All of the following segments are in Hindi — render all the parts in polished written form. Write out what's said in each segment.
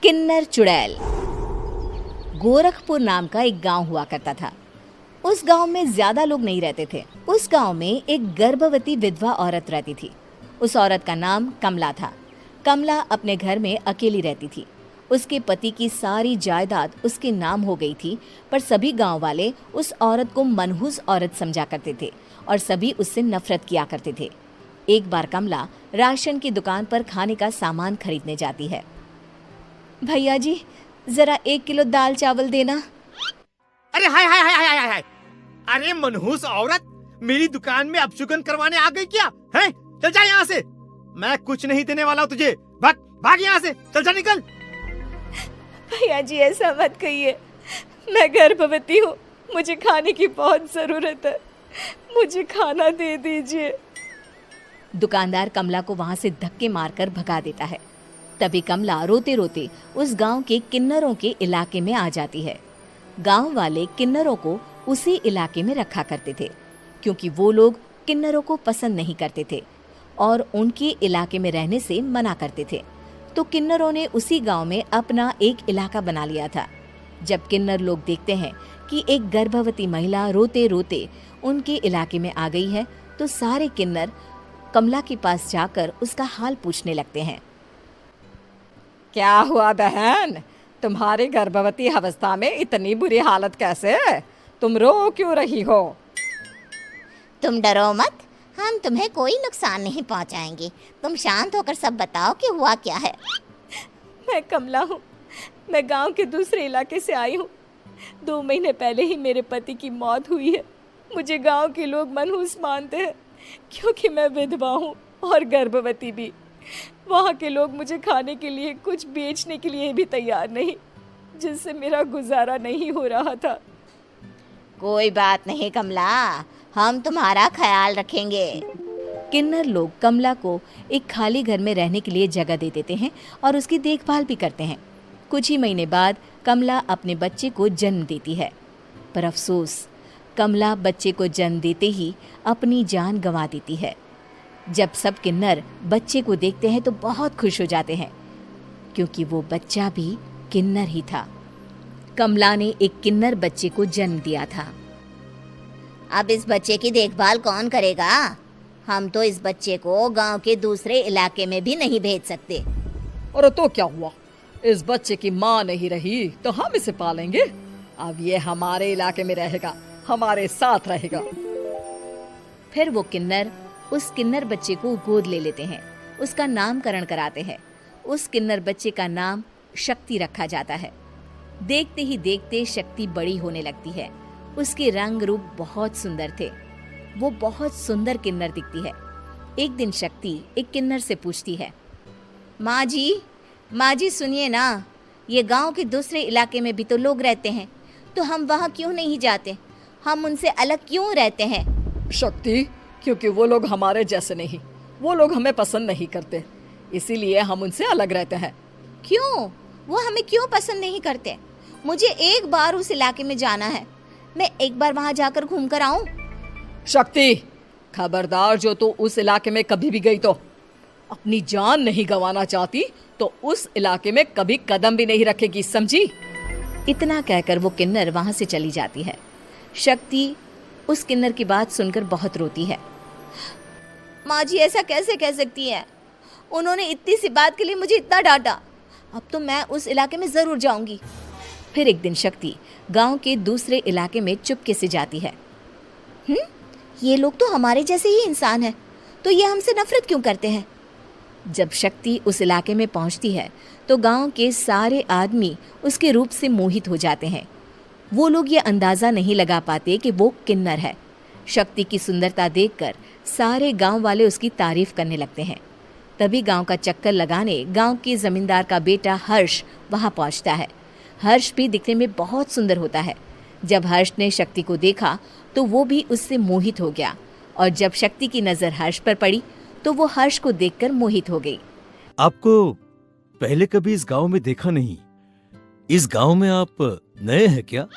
किन्नर चुड़ैल। गोरखपुर नाम का एक गांव हुआ करता था। उस गांव में ज्यादा लोग नहीं रहते थे। उस गांव में एक गर्भवती विधवा औरत रहती थी। उस औरत का नाम कमला था। कमला अपने घर में अकेली रहती थी। उसके पति की सारी जायदाद उसके नाम हो गई थी, पर सभी गांव वाले उस औरत को मनहूस औरत समझा करते थे और सभी उससे नफरत किया करते थे। एक बार कमला राशन की दुकान पर खाने का सामान खरीदने जाती है। भैया जी, जरा 1 किलो दाल चावल देना। अरे हाय हाय हाय हाय हाय हाय! अरे मनहूस औरत, मेरी दुकान में अपशुगन करवाने आ गई क्या? हैं? चल जा यहाँ से। मैं कुछ नहीं देने वाला हूँ तुझे। भाग भाग यहाँ से, चल जा, निकल। भैया जी, ऐसा मत कहिए। मैं गर्भवती हूँ, मुझे खाने की बहुत जरूरत है। मुझे खाना दे दीजिए। दुकानदार कमला को वहां से धक्के मारकर भगा देता है। तभी कमला रोते रोते उस गांव के किन्नरों के इलाके में आ जाती है। गांव वाले किन्नरों को उसी इलाके में रखा करते थे, क्योंकि वो लोग किन्नरों को पसंद नहीं करते थे और उनके इलाके में रहने से मना करते थे। तो किन्नरों ने उसी गांव में अपना एक इलाका बना लिया था। जब किन्नर लोग देखते हैं कि एक गर्भवती महिला रोते रोते उनके इलाके में आ गई है, तो सारे किन्नर कमला के पास जाकर उसका हाल पूछने लगते हैं। क्या हुआ बहन, तुम्हारी गर्भवती अवस्था में इतनी बुरी हालत कैसे है? तुम रो क्यों रही हो? तुम डरो मत, हम तुम्हें कोई नुकसान नहीं पहुंचाएंगे। तुम शांत होकर सब बताओ कि हुआ क्या है। मैं कमला हूँ। मैं गांव के दूसरे इलाके से आई हूँ। 2 महीने पहले ही मेरे पति की मौत हुई है। मुझे गांव के लोग मनहूस मानते हैं, क्योंकि मैं विधवा हूँ और गर्भवती भी। वहाँ के लोग मुझे खाने के लिए कुछ बेचने के लिए भी तैयार नहीं, जिससे मेरा गुजारा नहीं हो रहा था। कोई बात नहीं कमला, हम तुम्हारा ख्याल रखेंगे। किन्नर लोग कमला को एक खाली घर में रहने के लिए जगह दे देते हैं और उसकी देखभाल भी करते हैं। कुछ ही महीने बाद कमला अपने बच्चे को जन्म देती है, पर अफसोस, कमला बच्चे को जन्म देते ही अपनी जान गंवा देती है। जब सब किन्नर बच्चे को देखते हैं तो बहुत खुश हो जाते हैं, क्योंकि वो बच्चा भी किन्नर ही था। कमला ने एक किन्नर बच्चे को जन्म दिया था। अब इस बच्चे की देखभाल कौन करेगा? हम तो इस बच्चे को गांव के दूसरे इलाके में भी नहीं भेज सकते। और तो क्या हुआ, इस बच्चे की माँ नहीं रही तो हम इसे पालेंगे। अब ये हमारे इलाके में रहेगा, हमारे साथ रहेगा। फिर वो किन्नर उस किन्नर बच्चे को गोद ले लेते हैं, उसका नामकरण कराते हैं। उस किन्नर बच्चे का नाम शक्ति रखा जाता है। देखते ही देखते शक्ति बड़ी होने लगती है। उसके रंग रूप बहुत सुंदर थे। वो बहुत सुंदर किन्नर दिखती है। एक दिन शक्ति एक किन्नर से पूछती है, माँ जी सुनिए ना, ये गांव के दूसरे इलाके में भी तो लोग रहते हैं, तो हम वहाँ क्यों नहीं जाते? हम उनसे अलग क्यों रहते हैं? शक्ति, क्योंकि वो लोग हमारे जैसे नहीं, वो लोग हमें पसंद नहीं करते, इसीलिए हम उनसे अलग रहते हैं। क्यों? वो हमें क्यों पसंद नहीं करते? मुझे एक बार उस इलाके में जाना है। मैं एक बार वहाँ जाकर घूम कर आऊं। शक्ति, खबरदार, जो तू उस इलाके में कभी भी गई तो अपनी जान नहीं गंवाना चाहती तो उस इलाके में कभी कदम भी नहीं रखेगी, समझी? इतना कहकर वो किन्नर वहाँ से चली जाती है। शक्ति उस किन्नर की बात सुनकर बहुत रोती है। माँ जी, ऐसा कैसे कह सकती है? उन्होंने इतनी सी बात के लिए मुझे इतना डांटा। अब तो मैं उस इलाके में जरूर जाऊंगी। फिर एक दिन शक्ति गांव के दूसरे इलाके में चुपके से जाती है। ये लोग तो हमारे जैसे ही इंसान हैं, तो ये हमसे नफरत क्यों करते हैं? जब शक्ति उस इलाके में पहुंचती है तो गांव के सारे आदमी उसके रूप से मोहित हो जाते हैं। वो लोग ये अंदाजा नहीं लगा पाते कि वो किन्नर है। शक्ति की सुंदरता देखकर सारे गांव वाले उसकी तारीफ करने लगते हैं। तभी गांव का चक्कर लगाने गांव के जमींदार का बेटा हर्ष वहां पहुंचता है। हर्ष भी दिखने में बहुत सुंदर होता है। जब हर्ष ने शक्ति को देखा तो वो भी उससे मोहित हो गया, और जब शक्ति की नजर हर्ष पर पड़ी तो वो हर्ष को देखकर मोहित हो गई। आपको पहले कभी इस गांव में देखा नहीं। इस गांव में आप नए हैं क्या?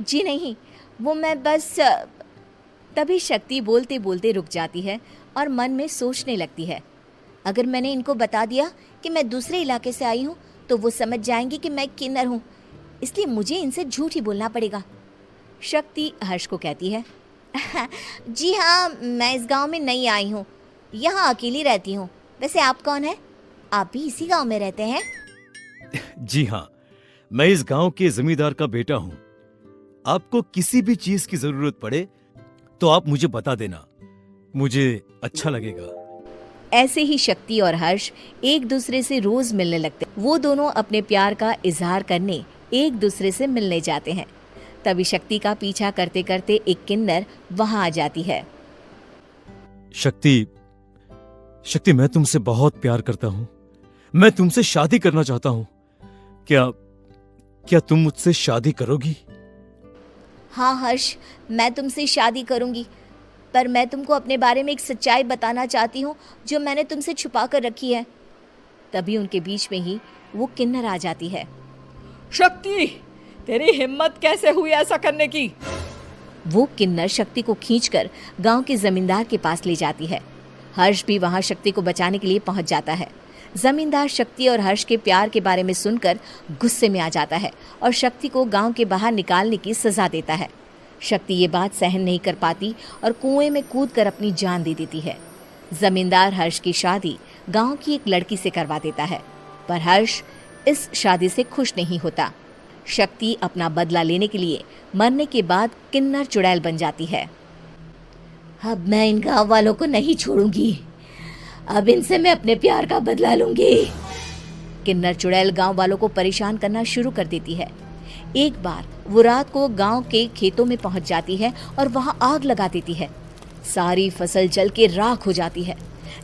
जी नहीं, वो मैं बस। तभी शक्ति बोलते बोलते रुक जाती है और मन में सोचने लगती है, अगर मैंने इनको बता दिया कि मैं दूसरे इलाके से आई हूँ तो वो समझ जाएंगे कि मैं किन्नर हूँ, इसलिए मुझे इनसे झूठ ही बोलना पड़ेगा। शक्ति हर्ष को कहती है, जी हाँ, मैं इस गांव में नई आई हूँ, यहाँ अकेली रहती हूँ। वैसे आप कौन है? आप भी इसी गांव में रहते हैं? जी हाँ, मैं इस गांव के जमींदार का बेटा हूँ। आपको किसी भी चीज की जरूरत पड़े तो आप मुझे बता देना, मुझे अच्छा लगेगा। ऐसे ही शक्ति और हर्ष एक दूसरे से रोज मिलने लगते। वो दोनों अपने प्यार का इजहार करने एक दूसरे से मिलने जाते हैं। तभी शक्ति का पीछा करते करते एक किन्नर वहां आ जाती है। शक्ति, शक्ति, मैं तुमसे बहुत प्यार करता हूँ। मैं तुमसे शादी करना चाहता हूँ। क्या तुम मुझसे शादी करोगी? हाँ हर्ष, मैं तुमसे शादी करूंगी, पर मैं तुमको अपने बारे में एक सच्चाई बताना चाहती हूँ जो मैंने तुमसे छुपा कर रखी है। तभी उनके बीच में ही वो किन्नर आ जाती है। शक्ति, तेरी हिम्मत कैसे हुई ऐसा करने की? वो किन्नर शक्ति को खींचकर गांव के जमींदार के पास ले जाती है। हर्ष भी वहां शक्ति को बचाने के लिए पहुंच जाता है। जमींदार शक्ति और हर्ष के प्यार के बारे में सुनकर गुस्से में आ जाता है और शक्ति को गांव के बाहर निकालने की सजा देता है। शक्ति ये बात सहन नहीं कर पाती और कुएं में कूदकर अपनी जान दे देती है। जमींदार हर्ष की शादी गांव की एक लड़की से करवा देता है, पर हर्ष इस शादी से खुश नहीं होता। शक्ति अपना बदला लेने के लिए मरने के बाद किन्नर चुड़ैल बन जाती है। अब मैं इन गांव वालों को नहीं छोड़ूंगी, अब इनसे मैं अपने प्यार का बदला लूंगी। किन्नर चुड़ैल गांव वालों को परेशान करना शुरू कर देती है। एक बार वो रात को गांव के खेतों में पहुंच जाती है और वहां आग लगा देती है। सारी फसल जल के राख हो जाती है।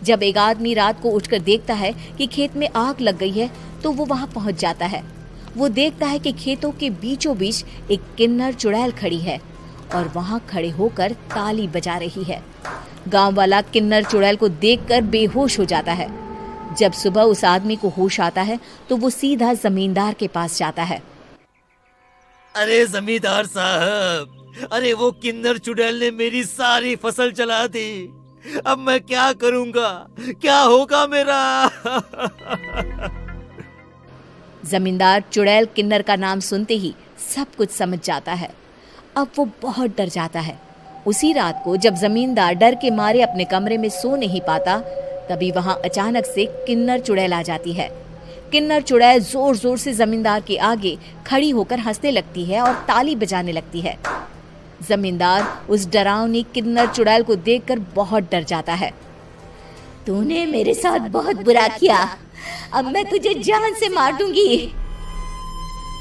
जब एक आदमी रात को उठकर देखता है कि खेत में आग लग गई है तो वो वहां पहुंच जाता है। वो देखता है कि खेतों के बीचों बीच एक किन्नर चुड़ैल खड़ी है और वहां खड़े होकर ताली बजा रही है। गांव वाला किन्नर चुड़ैल को देखकर बेहोश हो जाता है। जब सुबह उस आदमी को होश आता है तो वो सीधा जमींदार के पास जाता है। अरे जमींदार साहब, अरे वो किन्नर चुड़ैल ने मेरी सारी फसल जला दी। अब मैं क्या करूंगा? क्या होगा मेरा? जमींदार चुड़ैल किन्नर का नाम सुनते ही सब कुछ समझ जाता है। अब वो बहुत डर जाता है। उसी रात को जब जमींदार डर के मारे अपने कमरे में सो नहीं पाता, तभी वहां अचानक से किन्नर चुड़ैल आ जाती है। किन्नर चुड़ैल जोर जोर से जमींदार के आगे खड़ी होकर हंसने लगती है और ताली बजाने लगती है। जमींदार उस डरावनी किन्नर चुड़ैल को देखकर बहुत डर जाता है। तूने मेरे साथ बहुत बुरा किया, अब मैं तुझे जान से मार दूंगी।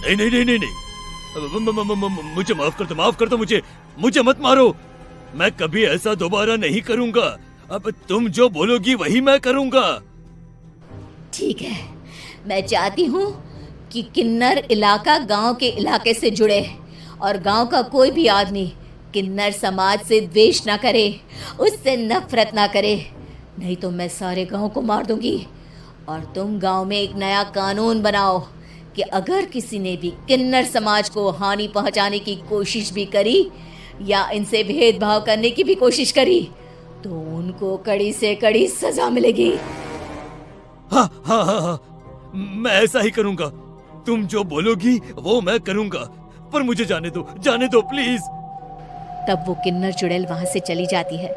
नहीं नहीं नहीं नहीं नहीं, मुझे माफ कर दो, मुझे मत मारो। मैं कभी ऐसा दोबारा नहीं करूंगा। अब तुम जो बोलोगी वही मैं करूंगा। ठीक है, मैं चाहती हूँ कि किन्नर इलाका गांव के इलाके से जुड़े और गांव का कोई भी आदमी किन्नर समाज से द्वेष ना करे, उससे नफरत ना करे, नहीं तो मैं सारे गांव को मार दूंगी। और तुम गांव में एक नया कानून बनाओ कि अगर किसी ने भी किन्नर समाज को हानि पहुंचाने की कोशिश भी करी या इनसे भेदभाव करने की भी कोशिश करी तो उनको कड़ी से कड़ी सजा मिलेगी। हाँ हाँ हाँ हाँ, मैं ऐसा ही करूंगा। तुम जो बोलोगी वो मैं करूंगा, पर मुझे जाने दो प्लीज। तब वो किन्नर चुड़ैल वहां से चली जाती है।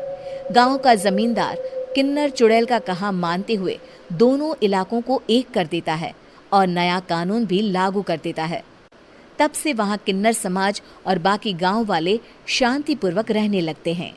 गांव का जमींदार किन्नर चुड़ैल का कहा मानते हुए दोनों इलाकों को एक कर देता है और नया कानून भी लागू कर देता है। तब से वहां किन्नर समाज और बाकी गांव वाले शांतिपूर्वक रहने लगते हैं।